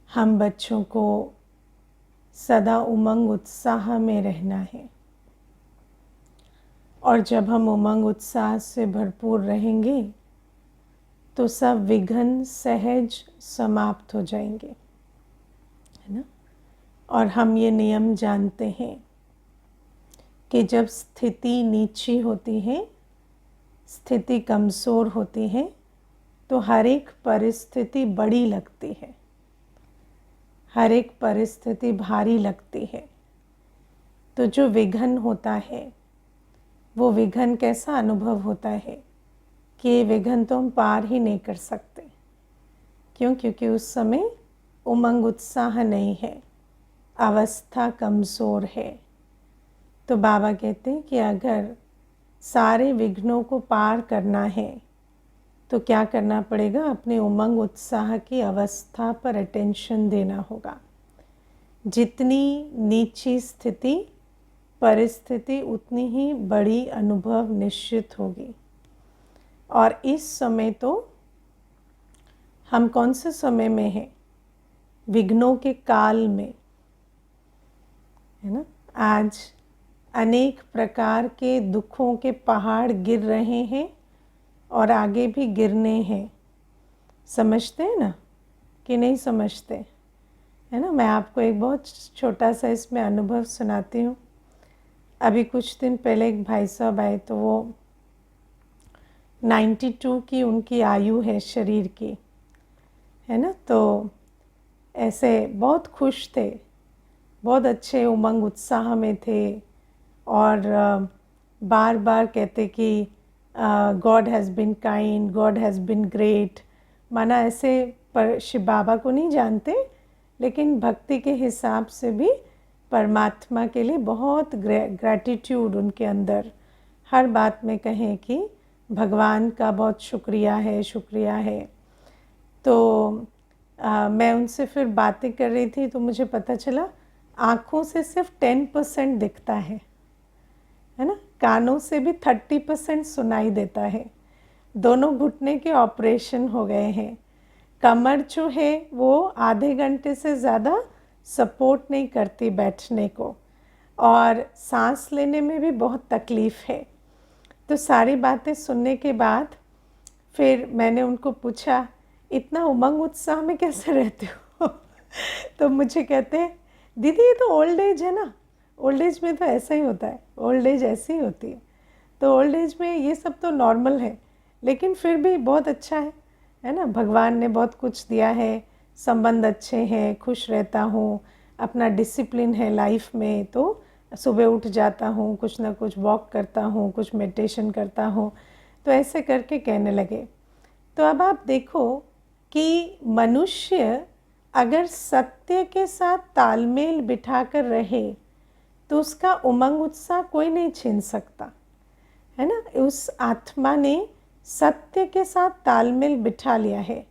हम बच्चों को सदा उमंग उत्साह में रहना है, और जब हम उमंग उत्साह से भरपूर रहेंगे तो सब विघ्न सहज समाप्त हो जाएंगे, है ना। और हम ये नियम जानते हैं कि जब स्थिति नीची होती है, स्थिति कमज़ोर होती है, तो हर एक परिस्थिति बड़ी लगती है, हर एक परिस्थिति भारी लगती है। तो जो विघ्न होता है वो विघ्न कैसा अनुभव होता है कि ये विघ्न तो हम पार ही नहीं कर सकते। क्यों? क्योंकि उस समय उमंग उत्साह नहीं है, अवस्था कमज़ोर है। तो बाबा कहते हैं कि अगर सारे विघ्नों को पार करना है तो क्या करना पड़ेगा? अपने उमंग उत्साह की अवस्था पर अटेंशन देना होगा। जितनी नीची स्थिति परिस्थिति उतनी ही बड़ी अनुभव निश्चित होगी। और इस समय तो हम कौन से समय में हैं? विघ्नों के काल में, है ना। आज अनेक प्रकार के दुखों के पहाड़ गिर रहे हैं और आगे भी गिरने हैं। समझते हैं ना कि नहीं समझते, है ना। मैं आपको एक बहुत छोटा सा इसमें अनुभव सुनाती हूँ। अभी कुछ दिन पहले एक भाई साहब आए, तो वो 92 की उनकी आयु है शरीर की, है ना। तो ऐसे बहुत खुश थे, बहुत अच्छे उमंग उत्साह में थे, और बार बार कहते कि God has been kind, God has been great. माना ऐसे पर शिव बाबा को नहीं जानते, लेकिन भक्ति के हिसाब से भी परमात्मा के लिए बहुत ग्रैटिट्यूड उनके अंदर, हर बात में कहें कि भगवान का बहुत शुक्रिया है, शुक्रिया है। तो मैं उनसे फिर बातें कर रही थी, तो मुझे पता चला आँखों से सिर्फ 10% दिखता है ना। कानों से भी 30% सुनाई देता है। दोनों घुटने के ऑपरेशन हो गए हैं। कमर जो है वो आधे घंटे से ज़्यादा सपोर्ट नहीं करती बैठने को, और सांस लेने में भी बहुत तकलीफ़ है। तो सारी बातें सुनने के बाद फिर मैंने उनको पूछा, इतना उमंग उत्साह में कैसे रहते हो? तो मुझे कहते हैं, दीदी ये तो ओल्ड एज है ना, ओल्ड एज में तो ऐसा ही होता है, ओल्ड एज ऐसी ही होती है। तो ओल्ड एज में ये सब तो नॉर्मल है, लेकिन फिर भी बहुत अच्छा है ना। भगवान ने बहुत कुछ दिया है, संबंध अच्छे हैं, खुश रहता हूँ, अपना डिसिप्लिन है लाइफ में। तो सुबह उठ जाता हूँ, कुछ ना कुछ वॉक करता हूँ, कुछ मेडिटेशन करता हूँ। तो ऐसे करके कहने लगे। तो अब आप देखो कि मनुष्य अगर सत्य के साथ तालमेल बिठाकर रहे तो उसका उमंग उत्साह कोई नहीं छीन सकता, है ना। उस आत्मा ने सत्य के साथ तालमेल बिठा लिया है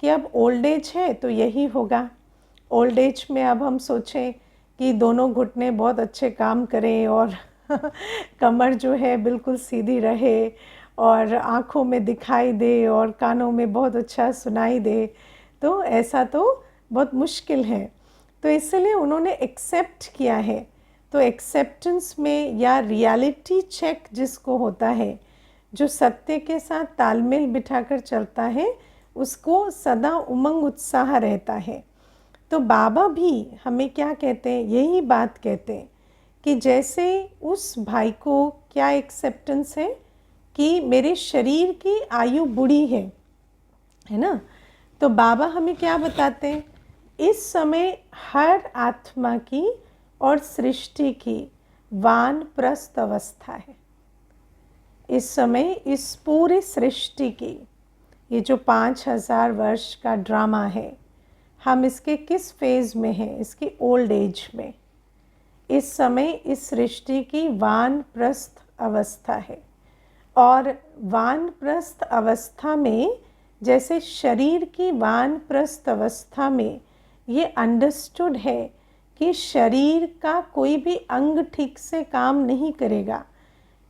कि अब ओल्ड एज है तो यही होगा। ओल्ड एज में अब हम सोचें कि दोनों घुटने बहुत अच्छे काम करें और कमर जो है बिल्कुल सीधी रहे और आँखों में दिखाई दे और कानों में बहुत अच्छा सुनाई दे, तो ऐसा तो बहुत मुश्किल है। तो इसलिए उन्होंने एक्सेप्ट किया है। तो एक्सेप्टेंस में या रियलिटी चेक जिसको होता है, जो सत्य के साथ तालमेल बिठाकर चलता है, उसको सदा उमंग उत्साह रहता है। तो बाबा भी हमें क्या कहते हैं? यही बात कहते हैं कि जैसे उस भाई को क्या एक्सेप्टेंस है कि मेरे शरीर की आयु बुढ़ी है ना। तो बाबा हमें क्या बताते हैं? इस समय हर आत्मा की और सृष्टि की वानप्रस्थ अवस्था है। इस समय इस पूरी सृष्टि की, ये जो 5000 वर्ष का ड्रामा है, हम इसके किस फेज में हैं? इसकी ओल्ड एज में। इस समय इस सृष्टि की वानप्रस्थ अवस्था है, और वानप्रस्थ अवस्था में, जैसे शरीर की वानप्रस्थ अवस्था में ये अंडरस्टूड है कि शरीर का कोई भी अंग ठीक से काम नहीं करेगा,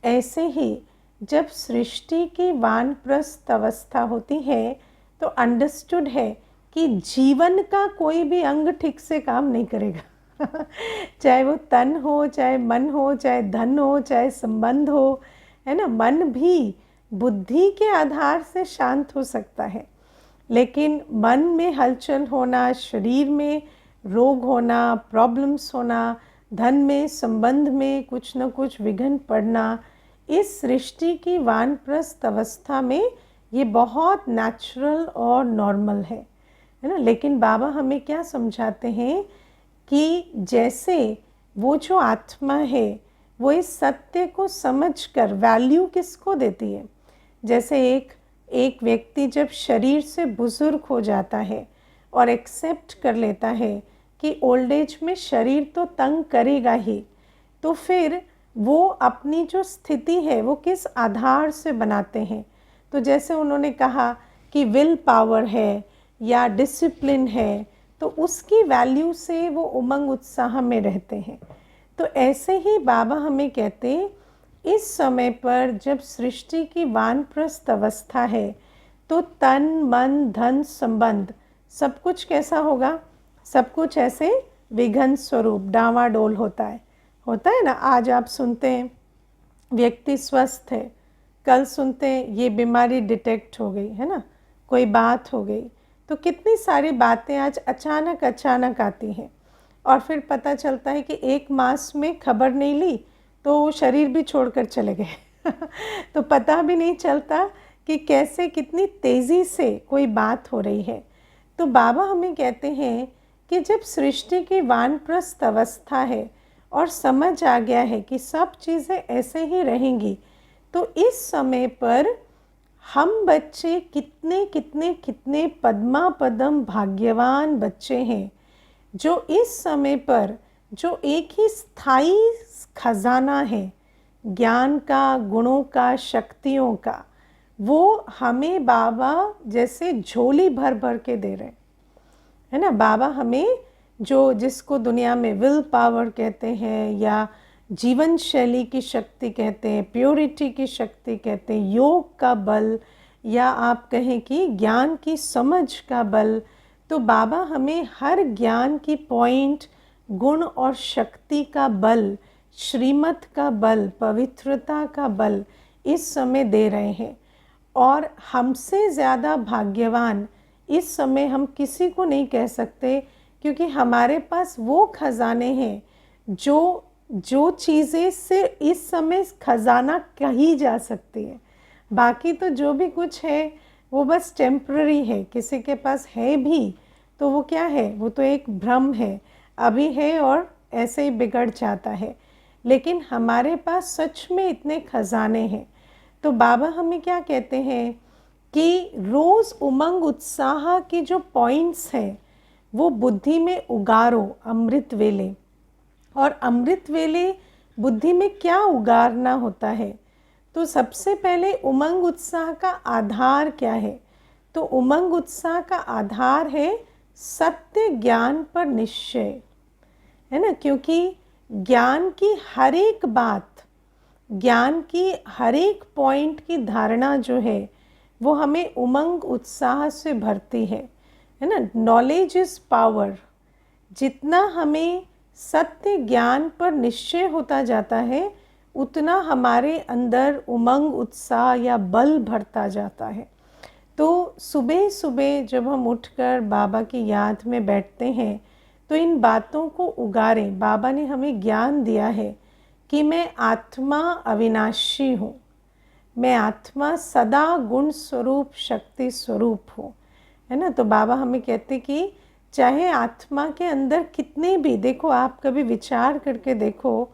ऐसे ही जब सृष्टि की वानप्रस्थ अवस्था होती है तो अंडरस्टूड है कि जीवन का कोई भी अंग ठीक से काम नहीं करेगा चाहे वो तन हो, चाहे मन हो, चाहे धन हो, चाहे संबंध हो, है ना। मन भी बुद्धि के आधार से शांत हो सकता है, लेकिन मन में हलचल होना, शरीर में रोग होना, प्रॉब्लम्स होना, धन में, संबंध में कुछ न कुछ विघ्न पड़ना, इस सृष्टि की वानप्रस्थ अवस्था में ये बहुत नेचुरल और नॉर्मल है ना। लेकिन बाबा हमें क्या समझाते हैं कि जैसे वो जो आत्मा है वो इस सत्य को समझकर वैल्यू किसको देती है। जैसे एक व्यक्ति जब शरीर से बुजुर्ग हो जाता है और एक्सेप्ट कर लेता है कि ओल्ड एज में शरीर तो तंग करेगा ही, तो फिर वो अपनी जो स्थिति है वो किस आधार से बनाते हैं। तो जैसे उन्होंने कहा कि विल पावर है या डिसिप्लिन है, तो उसकी वैल्यू से वो उमंग उत्साह में रहते हैं। तो ऐसे ही बाबा हमें कहते हैं इस समय पर जब सृष्टि की वानप्रस्थ अवस्था है तो तन, मन, धन, संबंध सब कुछ कैसा होगा, सब कुछ ऐसे विघन स्वरूप डावाडोल होता है ना। आज आप सुनते हैं व्यक्ति स्वस्थ है, कल सुनते हैं ये बीमारी डिटेक्ट हो गई, है ना, कोई बात हो गई। तो कितनी सारी बातें आज अचानक आती हैं और फिर पता चलता है कि एक मास में खबर नहीं ली तो शरीर भी छोड़कर चले गए तो पता भी नहीं चलता कि कैसे कितनी तेज़ी से कोई बात हो रही है। तो बाबा हमें कहते हैं कि जब सृष्टि की वानप्रस्थ अवस्था है और समझ आ गया है कि सब चीज़ें ऐसे ही रहेंगी, तो इस समय पर हम बच्चे कितने कितने कितने पद्मा पदम भाग्यवान बच्चे हैं जो इस समय पर जो एक ही स्थायी खजाना है ज्ञान का, गुणों का, शक्तियों का, वो हमें बाबा जैसे झोली भर भर के दे रहे है ना। बाबा हमें जो जिसको दुनिया में विल पावर कहते हैं या जीवन शैली की शक्ति कहते हैं, प्योरिटी की शक्ति कहते हैं, योग का बल या आप कहें कि ज्ञान की समझ का बल, तो बाबा हमें हर ज्ञान की पॉइंट, गुण और शक्ति का बल, श्रीमत का बल, पवित्रता का बल इस समय दे रहे हैं। और हमसे ज़्यादा भाग्यवान इस समय हम किसी को नहीं कह सकते, क्योंकि हमारे पास वो खजाने हैं जो चीज़ें से इस समय खजाना कही जा सकती है। बाकी तो जो भी कुछ है वो बस टेम्पररी है। किसी के पास है भी तो वो क्या है, वो तो एक भ्रम है, अभी है और ऐसे ही बिगड़ जाता है। लेकिन हमारे पास सच में इतने खजाने हैं। तो बाबा हमें क्या कहते हैं कि रोज़ उमंग उत्साह की जो पॉइंट्स हैं वो बुद्धि में उगारो अमृत वेले। और अमृत वेले बुद्धि में क्या उगारना होता है, तो सबसे पहले उमंग उत्साह का आधार क्या है। तो उमंग उत्साह का आधार है सत्य ज्ञान पर निश्चय, है ना। क्योंकि ज्ञान की हर एक बात, ज्ञान की हर एक पॉइंट की धारणा जो है वो हमें उमंग उत्साह से भरती है ना। Knowledge is power. जितना हमें सत्य ज्ञान पर निश्चय होता जाता है उतना हमारे अंदर उमंग उत्साह या बल भरता जाता है। तो सुबह सुबह जब हम उठकर बाबा की याद में बैठते हैं तो इन बातों को उगारें। बाबा ने हमें ज्ञान दिया है कि मैं आत्मा अविनाशी हूँ, मैं आत्मा सदा गुण स्वरूप शक्ति स्वरूप हूँ, है ना। तो बाबा हमें कहते कि चाहे आत्मा के अंदर कितने भी, देखो आप कभी विचार करके देखो,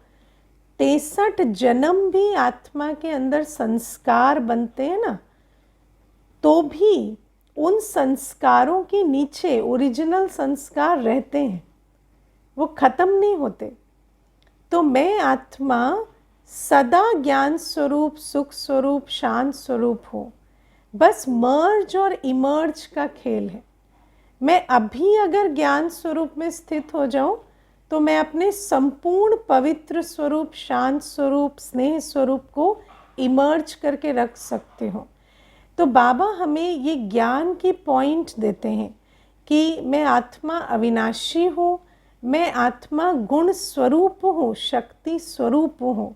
63 जन्म भी आत्मा के अंदर संस्कार बनते हैं ना, तो भी उन संस्कारों के नीचे ओरिजिनल संस्कार रहते हैं, वो ख़त्म नहीं होते। तो मैं आत्मा सदा ज्ञान स्वरूप, सुख स्वरूप, शांत स्वरूप हूँ। बस मर्ज और इमर्ज का खेल है। मैं अभी अगर ज्ञान स्वरूप में स्थित हो जाऊं तो मैं अपने संपूर्ण पवित्र स्वरूप, शांत स्वरूप, स्नेह स्वरूप को इमर्ज करके रख सकती हूँ। तो बाबा हमें ये ज्ञान की पॉइंट देते हैं कि मैं आत्मा अविनाशी हूँ, मैं आत्मा गुण स्वरूप हूँ, शक्ति स्वरूप हूँ।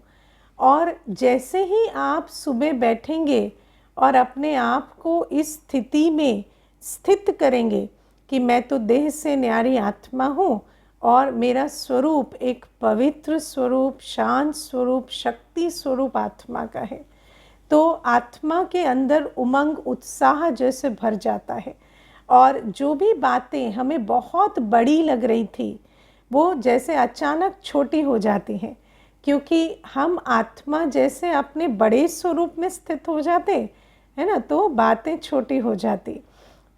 और जैसे ही आप सुबह बैठेंगे और अपने आप को इस स्थिति में स्थित करेंगे कि मैं तो देह से न्यारी आत्मा हूँ और मेरा स्वरूप एक पवित्र स्वरूप, शांत स्वरूप, शक्ति स्वरूप आत्मा का है, तो आत्मा के अंदर उमंग, उत्साह जैसे भर जाता है। और जो भी बातें हमें बहुत बड़ी लग रही थी वो जैसे अचानक छोटी हो जाती हैं, क्योंकि हम आत्मा जैसे अपने बड़े स्वरूप में स्थित हो जाते है ना, तो बातें छोटी हो जाती।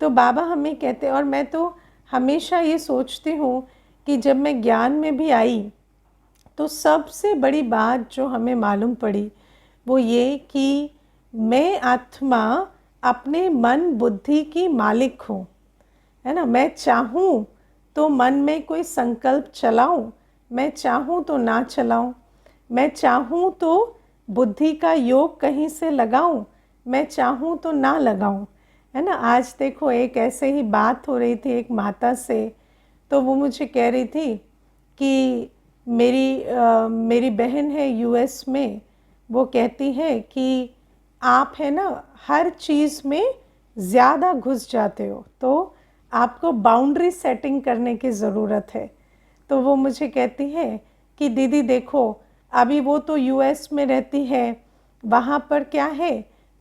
तो बाबा हमें कहते, और मैं तो हमेशा ये सोचती हूँ कि जब मैं ज्ञान में भी आई तो सबसे बड़ी बात जो हमें मालूम पड़ी वो ये कि मैं आत्मा अपने मन बुद्धि की मालिक हूँ, है ना। मैं चाहूँ तो मन में कोई संकल्प चलाऊँ, मैं चाहूँ तो ना चलाऊँ, मैं चाहूँ तो बुद्धि का योग कहीं से लगाऊँ, मैं चाहूँ तो ना लगाऊँ, है ना। आज देखो एक ऐसे ही बात हो रही थी एक माता से, तो वो मुझे कह रही थी कि मेरी बहन है यूएस में, वो कहती है कि आप है ना हर चीज़ में ज़्यादा घुस जाते हो, तो आपको बाउंड्री सेटिंग करने की ज़रूरत है। तो वो मुझे कहती है कि दीदी देखो, अभी वो तो यूएस में रहती है, वहाँ पर क्या है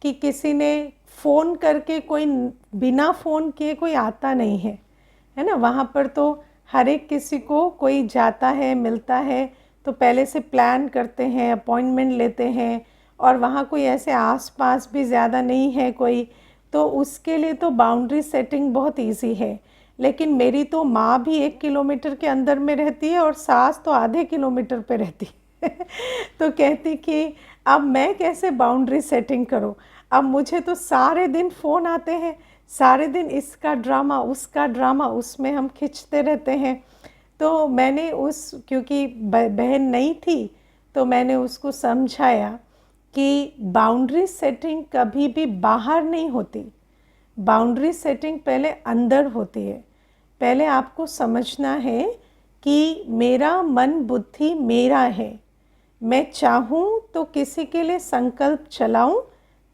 कि किसी ने फ़ोन करके, कोई बिना फ़ोन किए कोई आता नहीं है ना। वहाँ पर तो हर एक किसी को कोई जाता है, मिलता है तो पहले से प्लान करते हैं, अपॉइंटमेंट लेते हैं, और वहाँ कोई ऐसे आसपास भी ज़्यादा नहीं है कोई, तो उसके लिए तो बाउंड्री सेटिंग बहुत इजी है। लेकिन मेरी तो माँ भी 1 किलोमीटर के अंदर में रहती है और सास तो आधे किलोमीटर पे रहती है तो कहती कि अब मैं कैसे बाउंड्री सेटिंग करूँ, अब मुझे तो सारे दिन फ़ोन आते हैं, सारे दिन इसका ड्रामा उसका ड्रामा, उसमें हम खिंचते रहते हैं। तो मैंने क्योंकि बहन नहीं थी तो मैंने उसको समझाया कि बाउंड्री सेटिंग कभी भी बाहर नहीं होती, बाउंड्री सेटिंग पहले अंदर होती है। पहले आपको समझना है कि मेरा मन बुद्धि मेरा है, मैं चाहूँ तो किसी के लिए संकल्प चलाऊँ,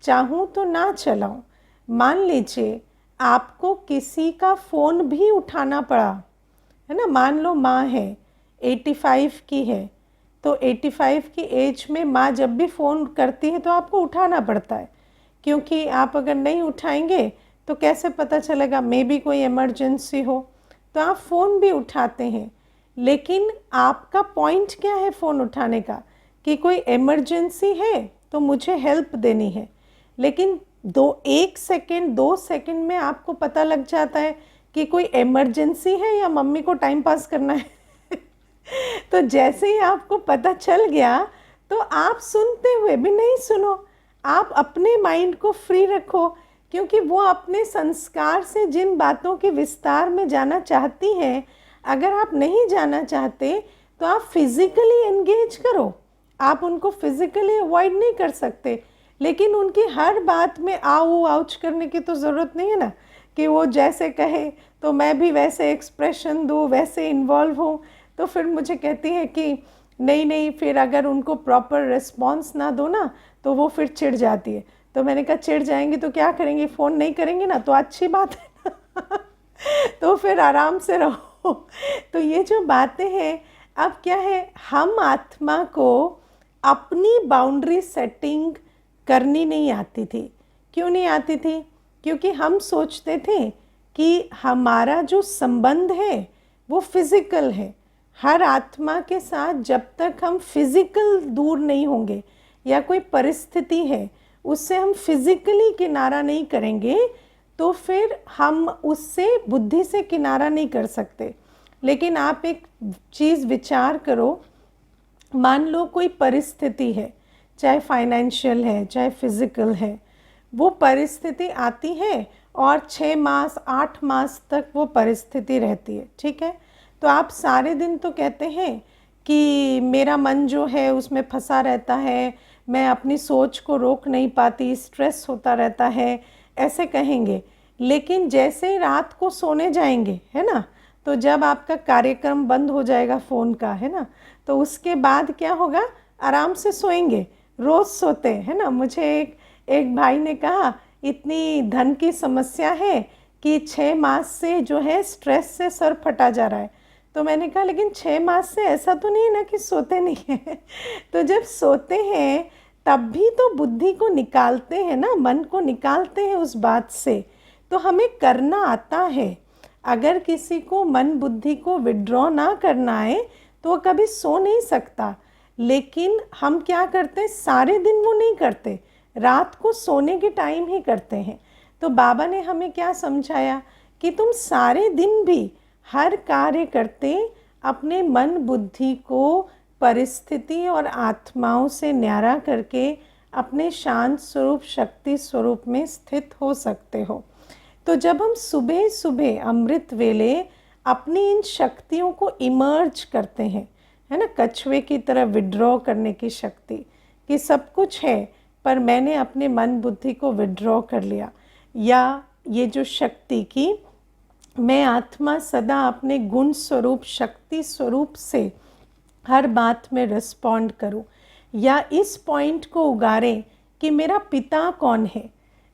चाहूँ तो ना चलाऊँ। मान लीजिए आपको किसी का फ़ोन भी उठाना पड़ा, है ना। मान लो माँ है 85 की है, तो 85 की एज में माँ जब भी फ़ोन करती है तो आपको उठाना पड़ता है, क्योंकि आप अगर नहीं उठाएंगे तो कैसे पता चलेगा, मे बी कोई इमरजेंसी हो, तो आप फ़ोन भी उठाते हैं। लेकिन आपका पॉइंट क्या है फ़ोन उठाने का, कि कोई इमरजेंसी है तो मुझे हेल्प देनी है। लेकिन 1 सेकेंड 2 सेकेंड में आपको पता लग जाता है कि कोई इमरजेंसी है या मम्मी को टाइम पास करना है तो जैसे ही आपको पता चल गया तो आप सुनते हुए भी नहीं सुनो, आप अपने माइंड को फ्री रखो, क्योंकि वो अपने संस्कार से जिन बातों के विस्तार में जाना चाहती हैं, अगर आप नहीं जाना चाहते तो आप फिज़िकली एंगेज करो, आप उनको फिज़िकली अवॉइड नहीं कर सकते। लेकिन उनकी हर बात में आऊ आउच करने की तो ज़रूरत नहीं है ना, कि वो जैसे कहे तो मैं भी वैसे एक्सप्रेशन दूँ, वैसे इन्वॉल्व हूँ। तो फिर मुझे कहती है कि नहीं नहीं, फिर अगर उनको प्रॉपर रिस्पॉन्स ना दो ना तो वो फिर चिढ़ जाती है। तो मैंने कहा चिढ़ जाएंगी तो क्या करेंगे, फ़ोन नहीं करेंगे ना, तो अच्छी बात है ना तो फिर आराम से रहो तो ये जो बातें हैं, अब क्या है, हम आत्मा को अपनी बाउंड्री सेटिंग करनी नहीं आती थी। क्यों नहीं आती थी? क्योंकि हम सोचते थे कि हमारा जो संबंध है वो फिज़िकल है। हर आत्मा के साथ जब तक हम फिज़िकल दूर नहीं होंगे, या कोई परिस्थिति है उससे हम फिज़िकली किनारा नहीं करेंगे, तो फिर हम उससे बुद्धि से किनारा नहीं कर सकते। लेकिन आप एक चीज़ विचार करो, मान लो कोई परिस्थिति है, चाहे फाइनेंशियल है चाहे फिज़िकल है, वो परिस्थिति आती है और 6 मास 8 मास तक वो परिस्थिति रहती है, ठीक है। तो आप सारे दिन तो कहते हैं कि मेरा मन जो है उसमें फंसा रहता है, मैं अपनी सोच को रोक नहीं पाती, स्ट्रेस होता रहता है, ऐसे कहेंगे। लेकिन जैसे ही रात को सोने जाएंगे, है ना, तो जब आपका कार्यक्रम बंद हो जाएगा फ़ोन का, है ना, तो उसके बाद क्या होगा, आराम से सोएंगे, रोज़ सोते, है ना। मुझे एक भाई ने कहा इतनी धन की समस्या है कि 6 मास से जो है स्ट्रेस से सर फटा जा रहा है। तो मैंने कहा लेकिन 6 मास से ऐसा तो नहीं है ना कि सोते नहीं हैं। तो जब सोते हैं तब भी तो बुद्धि को निकालते हैं ना, मन को निकालते हैं उस बात से, तो हमें करना आता है। अगर किसी को मन बुद्धि को विड्रॉ ना करना आए तो वो कभी सो नहीं सकता। लेकिन हम क्या करते हैं, सारे दिन वो नहीं करते, रात को सोने के टाइम ही करते हैं। तो बाबा ने हमें क्या समझाया कि तुम सारे दिन भी हर कार्य करते अपने मन बुद्धि को परिस्थिति और आत्माओं से न्यारा करके अपने शांत स्वरूप शक्ति स्वरूप में स्थित हो सकते हो। तो जब हम सुबह सुबह अमृत वेले अपनी इन शक्तियों को इमर्ज करते हैं, है ना, कछुए की तरह विड्रॉ करने की शक्ति कि सब कुछ है पर मैंने अपने मन बुद्धि को विड्रॉ कर लिया, या ये जो शक्ति की मैं आत्मा सदा अपने गुण स्वरूप शक्ति स्वरूप से हर बात में रिस्पॉन्ड करूं, या इस पॉइंट को उगारें कि मेरा पिता कौन है,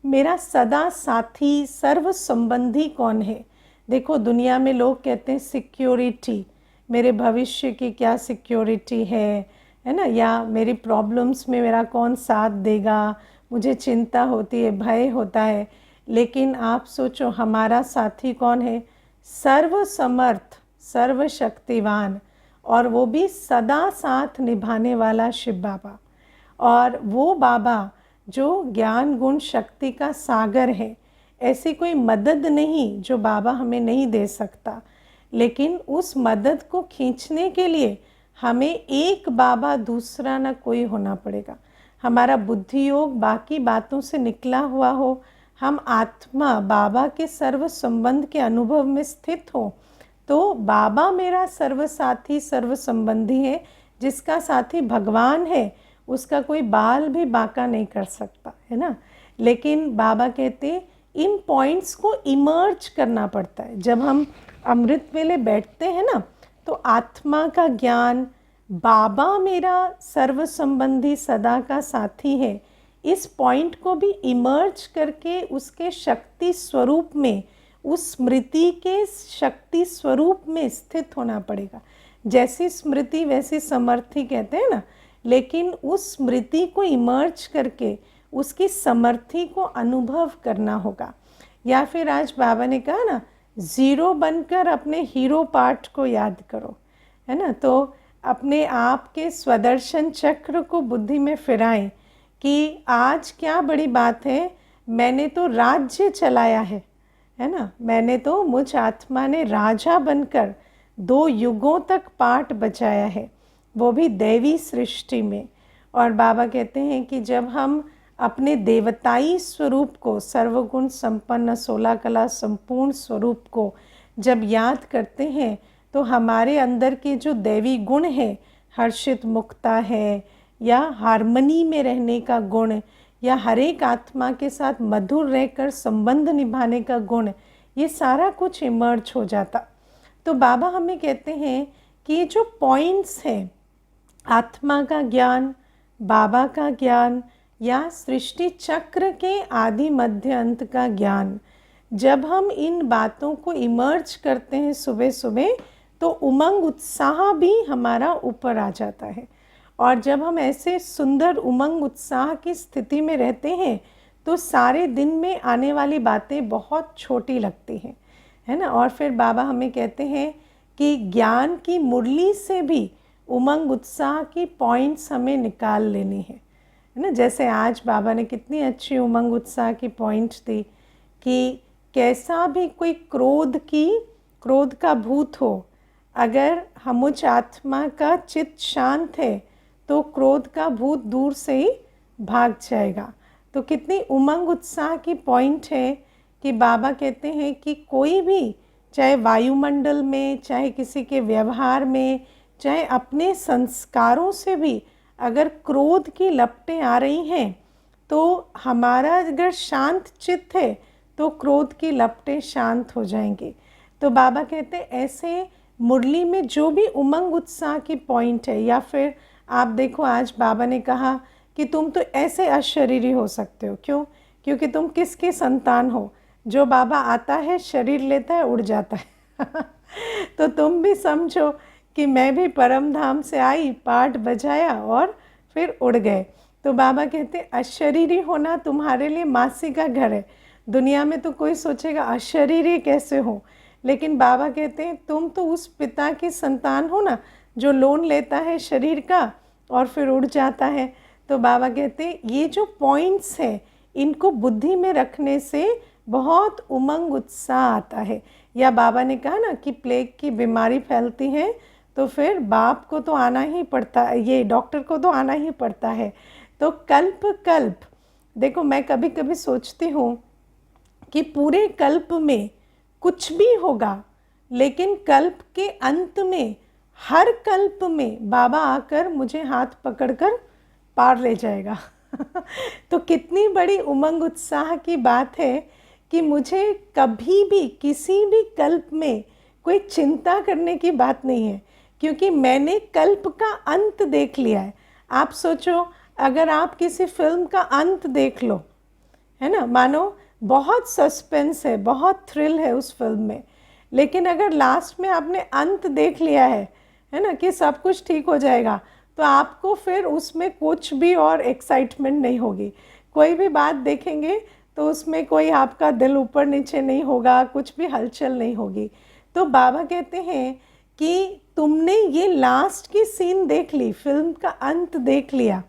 मेरा सदा साथी सर्व संबंधी कौन है। देखो दुनिया में लोग कहते हैं सिक्योरिटी, मेरे भविष्य की क्या सिक्योरिटी है ना, या मेरी प्रॉब्लम्स में मेरा कौन साथ देगा, मुझे चिंता होती है, भय होता है। लेकिन आप सोचो हमारा साथी कौन है, सर्व समर्थ सर्व शक्तिवान, और वो भी सदा साथ निभाने वाला शिव बाबा। और वो बाबा जो ज्ञान गुण शक्ति का सागर है, ऐसी कोई मदद नहीं जो बाबा हमें नहीं दे सकता। लेकिन उस मदद को खींचने के लिए हमें एक बाबा दूसरा ना कोई होना पड़ेगा। हमारा बुद्धि योग बाकी बातों से निकला हुआ हो, हम आत्मा बाबा के सर्व संबंध के अनुभव में स्थित हो, तो बाबा मेरा सर्व साथी सर्व संबंधी है। जिसका साथी भगवान है उसका कोई बाल भी बांका नहीं कर सकता, है ना। लेकिन बाबा कहते इन पॉइंट्स को इमर्ज करना पड़ता है। जब हम अमृत वेले बैठते हैं ना, तो आत्मा का ज्ञान, बाबा मेरा सर्व संबंधी सदा का साथी है, इस पॉइंट को भी इमर्ज करके उसके शक्ति स्वरूप में, उस स्मृति के शक्ति स्वरूप में स्थित होना पड़ेगा। जैसी स्मृति वैसी समर्थी कहते हैं ना, लेकिन उस स्मृति को इमर्ज करके उसकी समर्थी को अनुभव करना होगा। या फिर आज बाबा ने कहा ना, ज़ीरो बनकर अपने हीरो पार्ट को याद करो, है ना। तो अपने आप के स्वदर्शन चक्र को बुद्धि में फिराएं कि आज क्या बड़ी बात है, मैंने तो राज्य चलाया है ना, मैंने तो, मुझ आत्मा ने राजा बनकर 2 युगों तक पाठ बचाया है, वो भी दैवी सृष्टि में। और बाबा कहते हैं कि जब हम अपने देवताई स्वरूप को, सर्वगुण संपन्न 16 कला संपूर्ण स्वरूप को जब याद करते हैं, तो हमारे अंदर के जो दैवी गुण है, हर्षित मुक्ता है, या हार्मनी में रहने का गुण, या हर एक आत्मा के साथ मधुर रहकर संबंध निभाने का गुण, ये सारा कुछ इमर्ज हो जाता। तो बाबा हमें कहते हैं कि ये जो पॉइंट्स हैं, आत्मा का ज्ञान, बाबा का ज्ञान, या सृष्टि चक्र के आदि मध्य अंत का ज्ञान, जब हम इन बातों को इमर्ज करते हैं सुबह सुबह, तो उमंग उत्साह भी हमारा ऊपर आ जाता है। और जब हम ऐसे सुंदर उमंग उत्साह की स्थिति में रहते हैं, तो सारे दिन में आने वाली बातें बहुत छोटी लगती हैं, है ना। और फिर बाबा हमें कहते हैं कि ज्ञान की मुरली से भी उमंग उत्साह की पॉइंट्स हमें निकाल लेनी है ना। जैसे आज बाबा ने कितनी अच्छी उमंग उत्साह की पॉइंट्स दी कि कैसा भी कोई क्रोध का भूत हो, अगर हम उस आत्मा का चित्त शांत है तो क्रोध का भूत दूर से ही भाग जाएगा। तो कितनी उमंग उत्साह की पॉइंट है कि बाबा कहते हैं कि कोई भी, चाहे वायुमंडल में, चाहे किसी के व्यवहार में, चाहे अपने संस्कारों से भी अगर क्रोध की लपटें आ रही हैं, तो हमारा अगर शांत चित्त है तो क्रोध की लपटें शांत हो जाएंगी। तो बाबा कहते हैं ऐसे मुरली में जो भी उमंग उत्साह की पॉइंट है, या फिर आप देखो आज बाबा ने कहा कि तुम तो ऐसे अशरीरी हो सकते हो। क्यों? क्योंकि तुम किसकी संतान हो? जो बाबा आता है, शरीर लेता है, उड़ जाता है तो तुम भी समझो कि मैं भी परम धाम से आई, पाठ बजाया और फिर उड़ गए। तो बाबा कहते अशरीरी होना तुम्हारे लिए मासी का घर है। दुनिया में तो कोई सोचेगा अशरीरी कैसे हो, लेकिन बाबा कहते हैं तुम तो उस पिता की संतान हो ना, जो लोन लेता है शरीर का और फिर उड़ जाता है। तो बाबा कहते हैं ये जो पॉइंट्स हैं, इनको बुद्धि में रखने से बहुत उमंग उत्साह आता है। या बाबा ने कहा ना कि प्लेग की बीमारी फैलती है तो फिर बाप को तो आना ही पड़ता है, ये डॉक्टर को तो आना ही पड़ता है। तो कल्प कल्प देखो, मैं कभी कभी सोचती हूँ कि पूरे कल्प में कुछ भी होगा, लेकिन कल्प के अंत में, हर कल्प में बाबा आकर मुझे हाथ पकड़कर पार ले जाएगा तो कितनी बड़ी उमंग उत्साह की बात है कि मुझे कभी भी किसी भी कल्प में कोई चिंता करने की बात नहीं है, क्योंकि मैंने कल्प का अंत देख लिया है। आप सोचो, अगर आप किसी फिल्म का अंत देख लो, है ना, मानो बहुत सस्पेंस है, बहुत थ्रिल है उस फिल्म में, लेकिन अगर लास्ट में आपने अंत देख लिया है ना, कि सब कुछ ठीक हो जाएगा, तो आपको फिर उसमें कुछ भी और एक्साइटमेंट नहीं होगी। कोई भी बात देखेंगे तो उसमें कोई आपका दिल ऊपर नीचे नहीं होगा, कुछ भी हलचल नहीं होगी। तो बाबा कहते हैं कि तुमने ये लास्ट की सीन देख ली, फिल्म का अंत देख लिया,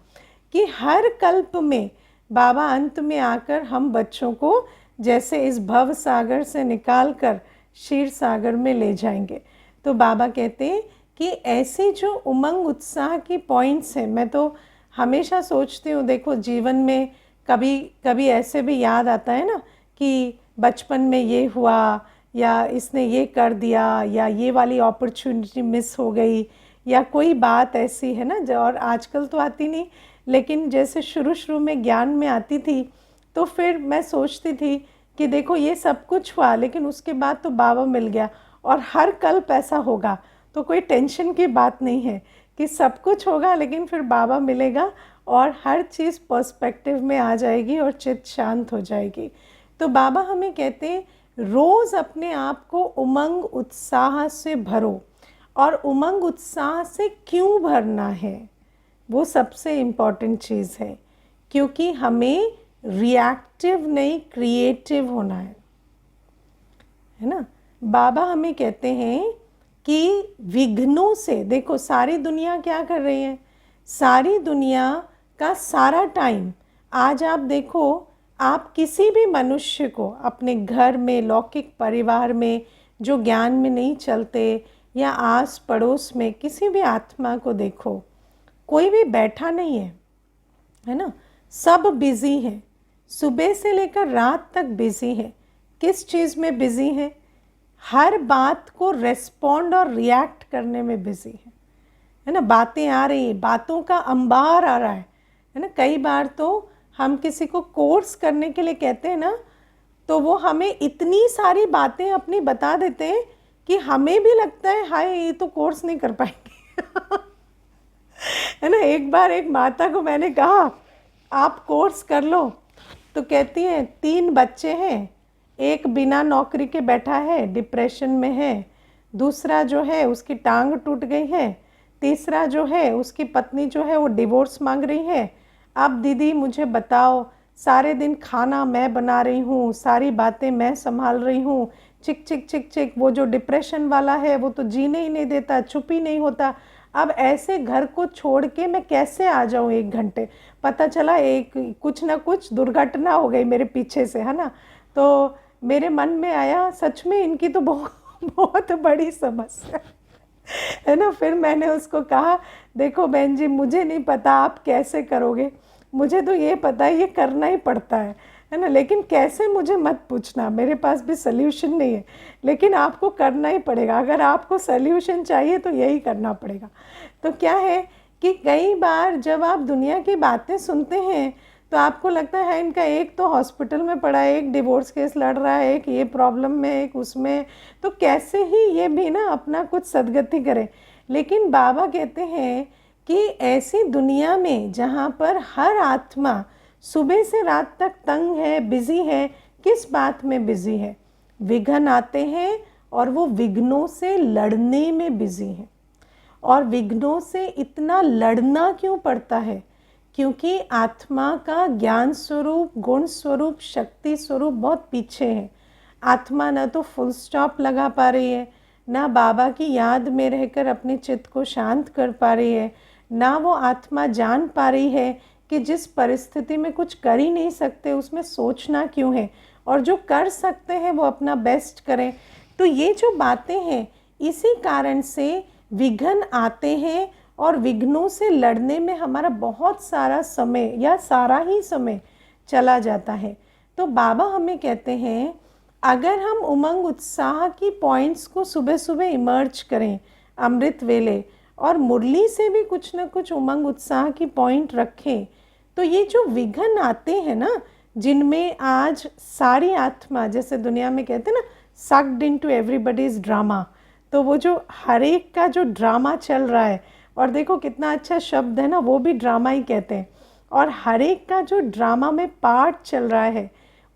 कि हर कल्प में बाबा अंत में आकर हम बच्चों को जैसे इस भव सागर से निकाल कर क्षीर सागर में ले जाएंगे। तो बाबा कहते हैं कि ऐसे जो उमंग उत्साह की पॉइंट्स हैं, मैं तो हमेशा सोचती हूँ, देखो जीवन में कभी कभी ऐसे भी याद आता है ना कि बचपन में ये हुआ, या इसने ये कर दिया, या ये वाली अपॉर्चुनिटी मिस हो गई, या कोई बात ऐसी है ना जो, और आजकल तो आती नहीं, लेकिन जैसे शुरू शुरू में ज्ञान में आती थी, तो फिर मैं सोचती थी कि देखो ये सब कुछ हुआ, लेकिन उसके बाद तो बाबा मिल गया, और हर कल्प ऐसा होगा, तो कोई टेंशन की बात नहीं है कि सब कुछ होगा लेकिन फिर बाबा मिलेगा और हर चीज़ पर्सपेक्टिव में आ जाएगी और चित्त शांत हो जाएगी। तो बाबा हमें कहते हैं रोज़ अपने आप को उमंग उत्साह से भरो। और उमंग उत्साह से क्यों भरना है, वो सबसे इम्पॉर्टेंट चीज़ है, क्योंकि हमें रिएक्टिव नहीं क्रिएटिव होना है ना। बाबा हमें कहते हैं कि विघ्नों से, देखो सारी दुनिया क्या कर रही है, सारी दुनिया का सारा टाइम, आज आप देखो, आप किसी भी मनुष्य को अपने घर में, लौकिक परिवार में जो ज्ञान में नहीं चलते, या आस पड़ोस में किसी भी आत्मा को देखो, कोई भी बैठा नहीं है ना, सब बिज़ी हैं, सुबह से लेकर रात तक बिज़ी है। किस चीज़ में बिज़ी है? हर बात को रेस्पॉन्ड और रिएक्ट करने में बिज़ी है ना। बातें आ रही, बातों का अंबार आ रहा है ना। कई बार तो हम किसी को कोर्स करने के लिए कहते हैं ना, तो वो हमें इतनी सारी बातें अपनी बता देते हैं कि हमें भी लगता है हाय ये तो कोर्स नहीं कर पाएंगे है ना। एक बार एक माता को मैंने कहा आप कोर्स कर लो, तो कहती है 3 बच्चे हैं, एक बिना नौकरी के बैठा है, डिप्रेशन में है, दूसरा जो है उसकी टांग टूट गई है, तीसरा जो है उसकी पत्नी जो है वो डिवोर्स मांग रही है। अब दीदी मुझे बताओ, सारे दिन खाना मैं बना रही हूँ, सारी बातें मैं संभाल रही हूँ, चिक चिक चिक चिक, वो जो डिप्रेशन वाला है वो तो जीने ही नहीं देता, चुप ही नहीं होता। अब ऐसे घर को छोड़ के मैं कैसे आ जाऊँ 1 घंटे? पता चला एक कुछ ना कुछ दुर्घटना हो गई मेरे पीछे से, है ना। तो मेरे मन में आया सच में इनकी तो बहुत बड़ी समस्या है ना। फिर मैंने उसको कहा देखो बहन जी, मुझे नहीं पता आप कैसे करोगे, मुझे तो ये पता है ये करना ही पड़ता है ना, लेकिन कैसे मुझे मत पूछना, मेरे पास भी सल्यूशन नहीं है, लेकिन आपको करना ही पड़ेगा। अगर आपको सल्यूशन चाहिए तो यही करना पड़ेगा। तो क्या है कि कई बार जब आप दुनिया की बातें सुनते हैं तो आपको लगता है इनका एक तो हॉस्पिटल में पड़ा है, एक डिवोर्स केस लड़ रहा है, एक ये प्रॉब्लम में, एक उसमें, तो कैसे ही ये भी ना अपना कुछ सदगति करें। लेकिन बाबा कहते हैं कि ऐसी दुनिया में जहाँ पर हर आत्मा सुबह से रात तक तंग है, बिजी है, किस बात में बिजी है? विघ्न आते हैं और वो विघ्नों से लड़ने में बिजी हैं। और विघ्नों से इतना लड़ना क्यों पड़ता है? क्योंकि आत्मा का ज्ञान स्वरूप, गुण स्वरूप, शक्ति स्वरूप बहुत पीछे है। आत्मा न तो फुल स्टॉप लगा पा रही है, ना बाबा की याद में रहकर अपने चित्त को शांत कर पा रही है, ना वो आत्मा जान पा रही है कि जिस परिस्थिति में कुछ कर ही नहीं सकते उसमें सोचना क्यों है, और जो कर सकते हैं वो अपना बेस्ट करें। तो ये जो बातें हैं, इसी कारण से विघ्न आते हैं और विघ्नों से लड़ने में हमारा बहुत सारा समय या सारा ही समय चला जाता है। तो बाबा हमें कहते हैं अगर हम उमंग उत्साह की पॉइंट्स को सुबह सुबह इमर्ज करें अमृत वेले, और मुरली से भी कुछ ना कुछ उमंग उत्साह की पॉइंट रखें, तो ये जो विघ्न आते हैं ना, जिनमें आज सारी आत्मा, जैसे दुनिया में कहते हैं ना, सक्ड इनटू एवरीबॉडीज ड्रामा, तो वो जो हर एक का जो ड्रामा चल रहा है, और देखो कितना अच्छा शब्द है ना, वो भी ड्रामा ही कहते हैं, और हर एक का जो ड्रामा में पार्ट चल रहा है,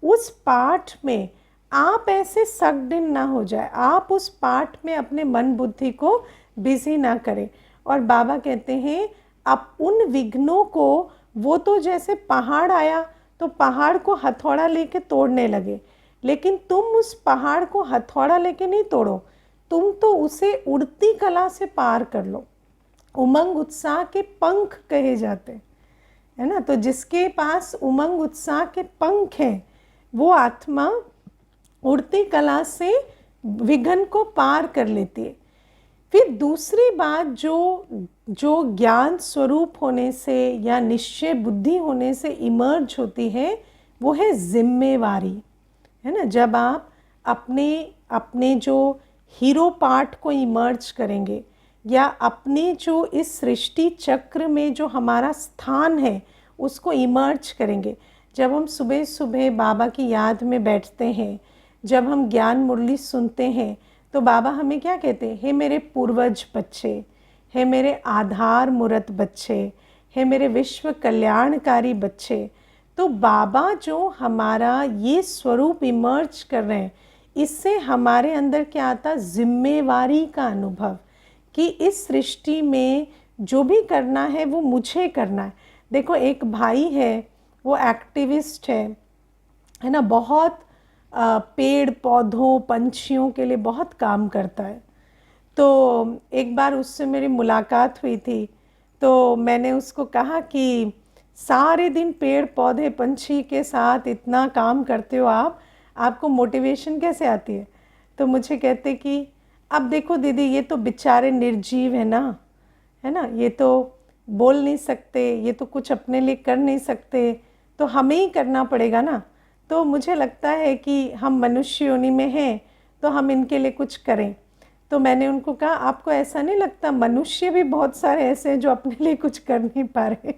उस पार्ट में आप ऐसे सक्ड इन ना हो जाए, आप उस पार्ट में अपने मन बुद्धि को बिजी ना करें। और बाबा कहते हैं अब उन विघ्नों को, वो तो जैसे पहाड़ आया तो पहाड़ को हथौड़ा लेके तोड़ने लगे, लेकिन तुम उस पहाड़ को हथौड़ा लेके नहीं तोड़ो, तुम तो उसे उड़ती कला से पार कर लो। उमंग उत्साह के पंख कहे जाते है ना, तो जिसके पास उमंग उत्साह के पंख हैं वो आत्मा उड़ती कला से विघ्न को पार कर लेती है। फिर दूसरी बात जो ज्ञान स्वरूप होने से या निश्चय बुद्धि होने से इमर्ज होती है, वो है जिम्मेवारी, है ना। जब आप अपने जो हीरो पार्ट को इमर्ज करेंगे, या अपने जो इस सृष्टि चक्र में जो हमारा स्थान है उसको इमर्ज करेंगे, जब हम सुबह सुबह बाबा की याद में बैठते हैं, जब हम ज्ञान मुरली सुनते हैं, तो बाबा हमें क्या कहते हैं? हे मेरे पूर्वज बच्चे, हे मेरे आधार मूर्त बच्चे, हे मेरे विश्व कल्याणकारी बच्चे। तो बाबा जो हमारा ये स्वरूप इमर्ज कर रहे हैं, इससे हमारे अंदर क्या आता? जिम्मेवारी का अनुभव, कि इस सृष्टि में जो भी करना है वो मुझे करना है। देखो एक भाई है, वो एक्टिविस्ट है ना, बहुत पेड़ पौधों पंछियों के लिए बहुत काम करता है। तो एक बार उससे मेरी मुलाकात हुई थी, तो मैंने उसको कहा कि सारे दिन पेड़ पौधे पंछी के साथ इतना काम करते हो आपको मोटिवेशन कैसे आती है? तो मुझे कहते कि अब देखो दीदी, ये तो बेचारे निर्जीव है ना, ये तो बोल नहीं सकते, ये तो कुछ अपने लिए कर नहीं सकते, तो हमें ही करना पड़ेगा ना। तो मुझे लगता है कि हम मनुष्य योनि में हैं तो हम इनके लिए कुछ करें। तो मैंने उनको कहा आपको ऐसा नहीं लगता मनुष्य भी बहुत सारे ऐसे हैं जो अपने लिए कुछ कर नहीं पा रहे,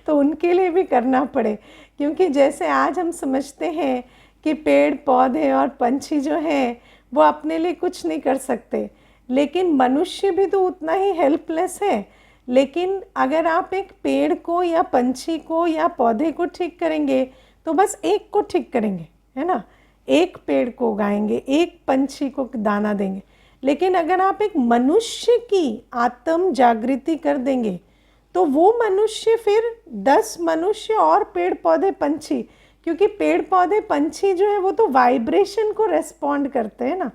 तो उनके लिए भी करना पड़े। क्योंकि जैसे आज हम समझते हैं कि पेड़ पौधे और पंछी जो हैं वो अपने लिए कुछ नहीं कर सकते, लेकिन मनुष्य भी तो उतना ही हेल्पलेस है। लेकिन अगर आप एक पेड़ को या पंछी को या पौधे को ठीक करेंगे तो बस एक को ठीक करेंगे, है ना, एक पेड़ को उगाएंगे, एक पंछी को दाना देंगे। लेकिन अगर आप एक मनुष्य की आत्म जागृति कर देंगे तो वो मनुष्य फिर 10 मनुष्य और पेड़ पौधे पंछी, क्योंकि पेड़ पौधे पंछी जो है वो तो वाइब्रेशन को रेस्पॉन्ड करते हैं ना।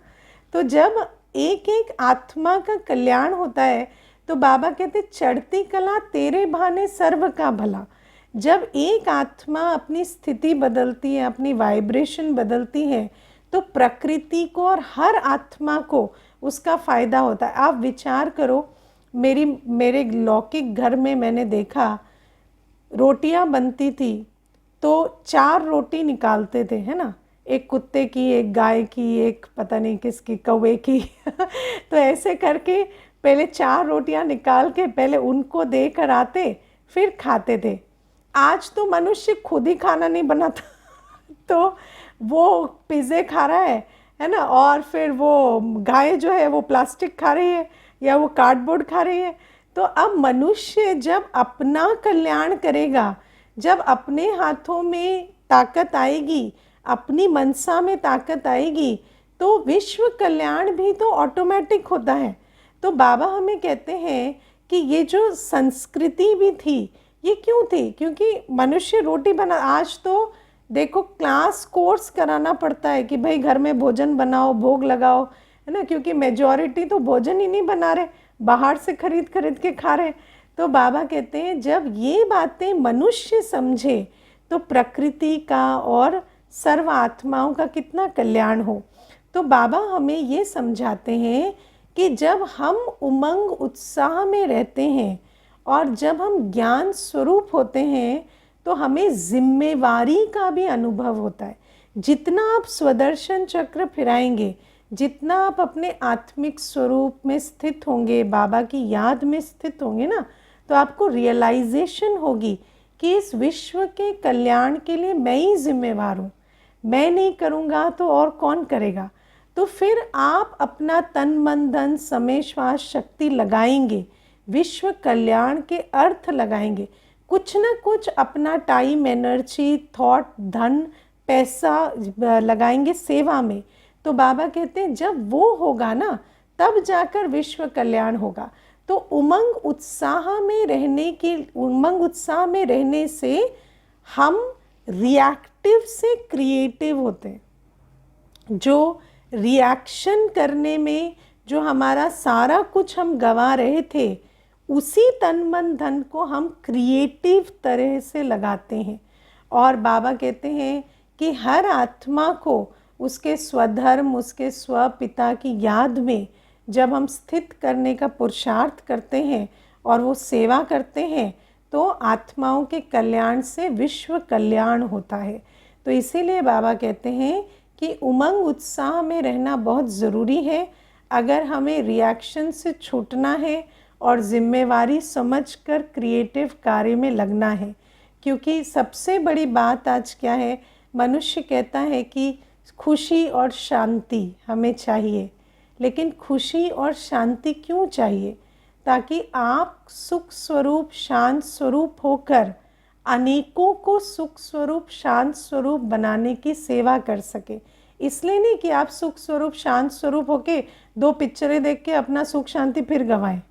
तो जब एक एक आत्मा का कल्याण होता है तो बाबा कहते चढ़ती कला तेरे भाने सर्व का भला। जब एक आत्मा अपनी स्थिति बदलती है, अपनी वाइब्रेशन बदलती है, तो प्रकृति को और हर आत्मा को उसका फ़ायदा होता है। आप विचार करो, मेरे लौकिक घर में मैंने देखा रोटियां बनती थी तो 4 रोटी निकालते थे, है ना, एक कुत्ते की, एक गाय की, एक पता नहीं किसकी, कौवे की तो ऐसे करके पहले 4 रोटियां निकाल के पहले उनको देकर आते, फिर खाते थे। आज तो मनुष्य खुद ही खाना नहीं बनाता तो वो पिज़्ज़े खा रहा है ना, और फिर वो गाय जो है वो प्लास्टिक खा रही है या वो कार्डबोर्ड खा रही है। तो अब मनुष्य जब अपना कल्याण करेगा, जब अपने हाथों में ताकत आएगी, अपनी मनसा में ताकत आएगी, तो विश्व कल्याण भी तो ऑटोमेटिक होता है। तो बाबा हमें कहते हैं कि ये जो संस्कृति भी थी, ये क्यों थी? क्योंकि मनुष्य रोटी बना, आज तो देखो क्लास कोर्स कराना पड़ता है कि भाई घर में भोजन बनाओ, भोग लगाओ, है ना, क्योंकि मेजॉरिटी तो भोजन ही नहीं बना रहे, बाहर से खरीद खरीद के खा रहे। तो बाबा कहते हैं जब ये बातें मनुष्य समझे तो प्रकृति का और सर्व आत्माओं का कितना कल्याण हो। तो बाबा हमें ये समझाते हैं कि जब हम उमंग उत्साह में रहते हैं और जब हम ज्ञान स्वरूप होते हैं तो हमें जिम्मेवारी का भी अनुभव होता है। जितना आप स्वदर्शन चक्र फिराएंगे, जितना आप अपने आत्मिक स्वरूप में स्थित होंगे, बाबा की याद में स्थित होंगे ना, तो आपको रियलाइजेशन होगी कि इस विश्व के कल्याण के लिए मैं ही जिम्मेवार हूँ। मैं नहीं करूँगा तो और कौन करेगा? तो फिर आप अपना तन मन धन समय श्वास शक्ति लगाएंगे, विश्व कल्याण के अर्थ लगाएंगे, कुछ ना कुछ अपना टाइम एनर्जी थॉट धन पैसा लगाएंगे सेवा में। तो बाबा कहते हैं जब वो होगा ना, तब जाकर विश्व कल्याण होगा। तो उमंग उत्साह में रहने से हम रिएक्टिव से क्रिएटिव होते हैं। जो रिएक्शन करने में जो हमारा सारा कुछ हम गंवा रहे थे, उसी तन मन धन को हम क्रिएटिव तरह से लगाते हैं। और बाबा कहते हैं कि हर आत्मा को उसके स्वधर्म, उसके स्वपिता की याद में जब हम स्थित करने का पुरुषार्थ करते हैं और वो सेवा करते हैं, तो आत्माओं के कल्याण से विश्व कल्याण होता है। तो इसीलिए बाबा कहते हैं कि उमंग उत्साह में रहना बहुत ज़रूरी है अगर हमें रिएक्शन से छूटना है और जिम्मेवारी समझकर क्रिएटिव कार्य में लगना है। क्योंकि सबसे बड़ी बात आज क्या है, मनुष्य कहता है कि खुशी और शांति हमें चाहिए, लेकिन खुशी और शांति क्यों चाहिए? ताकि आप सुख स्वरूप शांत स्वरूप होकर अनेकों को सुख स्वरूप शांत स्वरूप बनाने की सेवा कर सके। इसलिए नहीं कि आप सुख स्वरूप शांत स्वरूप होके 2 पिक्चरें देख के अपना सुख शांति फिर गंवाएं,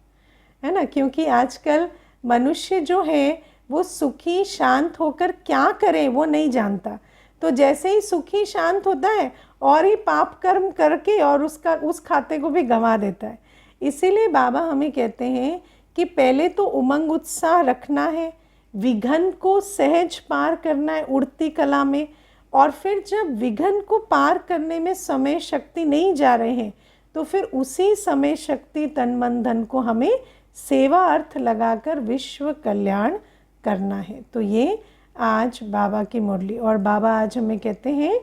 है ना। क्योंकि आजकल मनुष्य जो है वो सुखी शांत होकर क्या करे वो नहीं जानता। तो जैसे ही सुखी शांत होता है और ही पाप कर्म करके और उस खाते को भी गंवा देता है। इसीलिए बाबा हमें कहते हैं कि पहले तो उमंग उत्साह रखना है, विघन को सहज पार करना है उड़ती कला में, और फिर जब विघन को पार करने में समय शक्ति नहीं जा रहे हैं तो फिर उसी समय शक्ति तन मन धन को हमें सेवा अर्थ लगाकर विश्व कल्याण करना है। तो ये आज बाबा की मुरली। और बाबा आज हमें कहते हैं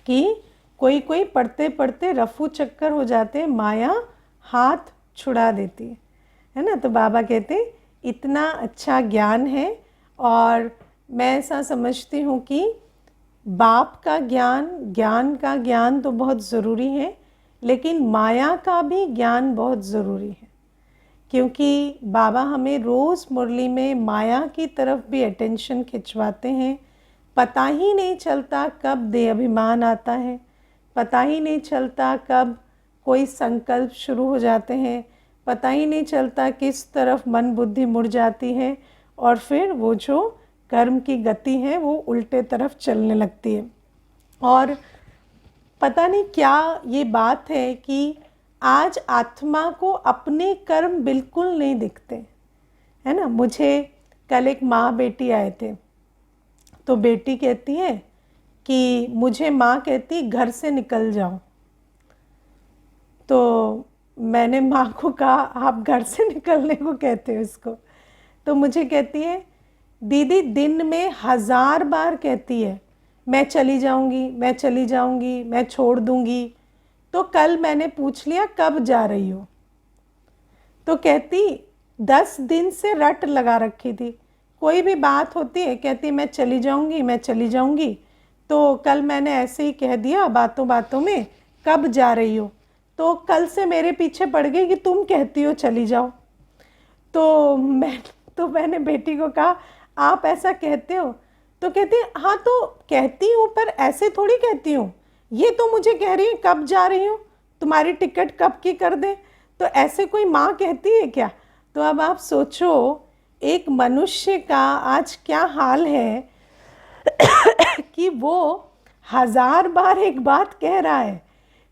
कि कोई कोई पढ़ते पढ़ते रफू चक्कर हो जाते हैं, माया हाथ छुड़ा देती है ना। तो बाबा कहते हैं इतना अच्छा ज्ञान है, और मैं ऐसा समझती हूँ कि बाप का ज्ञान का ज्ञान तो बहुत ज़रूरी है, लेकिन माया का भी ज्ञान बहुत ज़रूरी है। क्योंकि बाबा हमें रोज़ मुरली में माया की तरफ भी अटेंशन खिंचवाते हैं। पता ही नहीं चलता कब देहाभिमान आता है, पता ही नहीं चलता कब कोई संकल्प शुरू हो जाते हैं, पता ही नहीं चलता किस तरफ मन बुद्धि मुड़ जाती है, और फिर वो जो कर्म की गति है वो उल्टे तरफ चलने लगती है। और पता नहीं क्या ये बात है कि आज आत्मा को अपने कर्म बिल्कुल नहीं दिखते, है ना। मुझे कल एक माँ बेटी आए थे, तो बेटी कहती है कि मुझे माँ कहती घर से निकल जाओ। तो मैंने माँ को कहा आप घर से निकलने को कहते हो इसको? तो मुझे कहती है दीदी दिन में 1000 बार कहती है मैं चली जाऊंगी, मैं चली जाऊंगी, मैं छोड़ दूंगी। तो कल मैंने पूछ लिया कब जा रही हो? तो कहती 10 दिन से रट लगा रखी थी, कोई भी बात होती है कहती है मैं चली जाऊंगी, मैं चली जाऊंगी। तो कल मैंने ऐसे ही कह दिया बातों बातों में, कब जा रही हो? तो कल से मेरे पीछे पड़ गई कि तुम कहती हो चली जाओ। तो मैंने बेटी को कहा आप ऐसा कहते हो? तो कहती है हाँ तो कहती हूँ, पर ऐसे थोड़ी कहती हूँ, ये तो मुझे कह रही है कब जा रही हो, तुम्हारी टिकट कब की कर दे। तो ऐसे कोई माँ कहती है क्या? तो अब आप सोचो एक मनुष्य का आज क्या हाल है कि वो 1000 बार एक बात कह रहा है,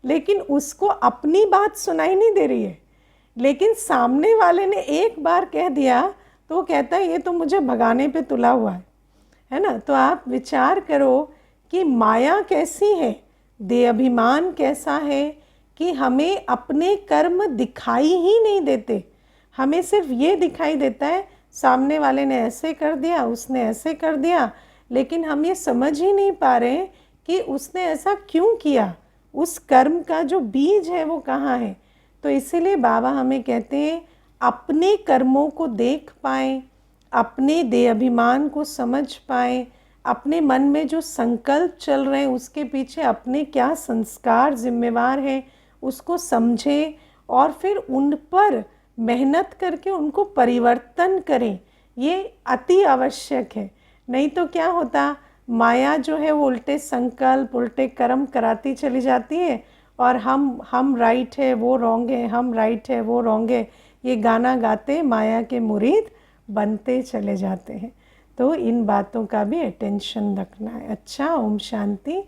लेकिन उसको अपनी बात सुनाई नहीं दे रही है, लेकिन सामने वाले ने एक बार कह दिया तो वो कहता है ये तो मुझे भगाने पे तुला हुआ है ना। तो आप विचार करो कि माया कैसी है, देह अभिमान कैसा है कि हमें अपने कर्म दिखाई ही नहीं देते। हमें सिर्फ ये दिखाई देता है सामने वाले ने ऐसे कर दिया, उसने ऐसे कर दिया, लेकिन हम ये समझ ही नहीं पा रहे कि उसने ऐसा क्यों किया, उस कर्म का जो बीज है वो कहाँ है। तो इसीलिए बाबा हमें कहते हैं अपने कर्मों को देख पाएँ, अपने देह अभिमान को समझ पाएँ, अपने मन में जो संकल्प चल रहे हैं उसके पीछे अपने क्या संस्कार जिम्मेवार हैं उसको समझें और फिर उन पर मेहनत करके उनको परिवर्तन करें। ये अति आवश्यक है। नहीं तो क्या होता, माया जो है वो उल्टे संकल्प उल्टे कर्म कराती चली जाती है और हम राइट है वो रॉन्ग है, हम राइट है वो रॉन्ग है, ये गाना गाते माया के मुरीद बनते चले जाते हैं। तो इन बातों का भी अटेंशन रखना है। अच्छा, ओम शांति।